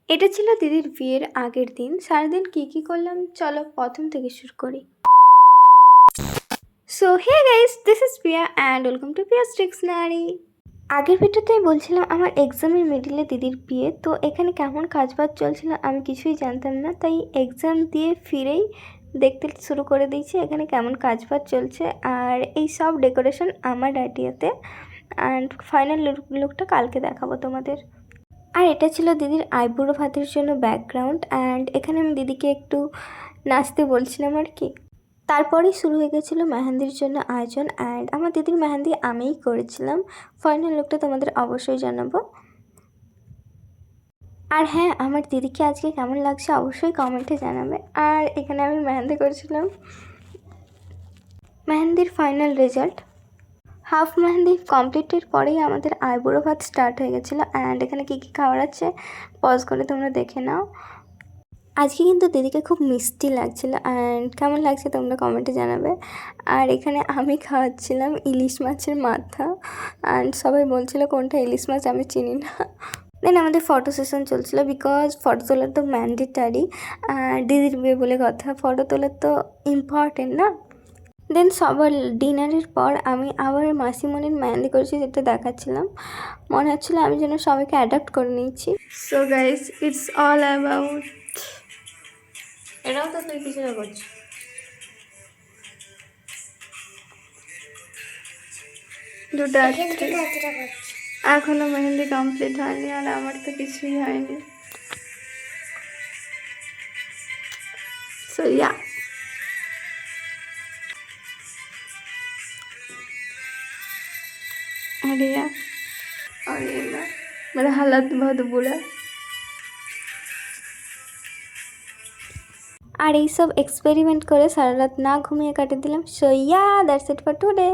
এটা ছিল দিদির বিয়ের আগের দিন। সারাদিন কী করলাম চলো প্রথম থেকে শুরু করি। So hey guys, this is Priya and welcome to Priya's dictionary. আগের ভিডিওতেই বলছিলাম আমার এক্সামের মিডিলে দিদির বিয়ে, তো এখানে কেমন কাজবাজ চলছিল আমি কিছুই জানতাম না, তাই এক্সাম দিয়ে ফিরেই দেখতে শুরু করে দিয়েছি এখানে কেমন কাজবাজ চলছে। আর এই সব ডেকোরেশন আমার আইডিয়াতে, অ্যান্ড ফাইনাল লুকটা কালকে দেখাবো তোমাদের। আর এটা ছিল দিদির আইবুড়ো ভাতের জন্য ব্যাকগ্রাউন্ড, অ্যান্ড এখানে আমি দিদিকে একটু নাচতে বলছিলাম আর কি। তারপরেই শুরু হয়ে গেছিলো মেহেন্দির জন্য আয়োজন, অ্যান্ড আমার দিদির মেহেন্দি আমিই করেছিলাম। ফাইনাল লুকটা তোমাদের অবশ্যই জানাবো। আর হ্যাঁ, আমার দিদিকে আজকে কেমন লাগছে অবশ্যই কমেন্টে জানাবে। আর এখানে আমি মেহেন্দি করেছিলাম। মেহেন্দির ফাইনাল রেজাল্ট, হাফ মেহেন্দি কমপ্লিটের পরেই আমাদের আইবুড়ো ভাত স্টার্ট হয়ে গেছিলো। অ্যান্ড এখানে কী খাবার আছে পজ করে তোমরা দেখে নাও। আজকে কিন্তু দিদিকে খুব মিষ্টি লাগছিলো, অ্যান্ড কেমন লাগছে তোমরা কমেন্টে জানাবে। আর এখানে আমি খাওয়াচ্ছিলাম ইলিশ মাছের মাথা, অ্যান্ড সবাই বলছিল কোনটা ইলিশ মাছ আমি চিনি না। দেন আমাদের ফটো সেশন চলছিলো, বিকজ ফটো তোলা তো ম্যান্ডেটারি, দিদির বিয়ে বলে কথা, ফটো তোলা তো ইম্পর্টেন্ট না। দেন সবার ডিনারের পর আমি আবার মাসিমণির মেহেন্দি করেছি, যেটা দেখাচ্ছিলাম। মনে হচ্ছিলো আমি যেন সবাইকে অ্যাডাপ্ট করে নিয়েছি। So guys, it's all about. এটাও তো তুই কিছু না করছিস। দুটো এখনো মেহেন্দি কমপ্লিট হয়নি, আর আমার তো কিছুই হয়নি। সো ইয়া, और ये लो, मेरा हालत बहुत बुरा। আর এইসব এক্সপেরিমেন্ট করে সারা রাত না ঘুমিয়ে কাটিয়ে দিলাম। So yeah, that's it for today.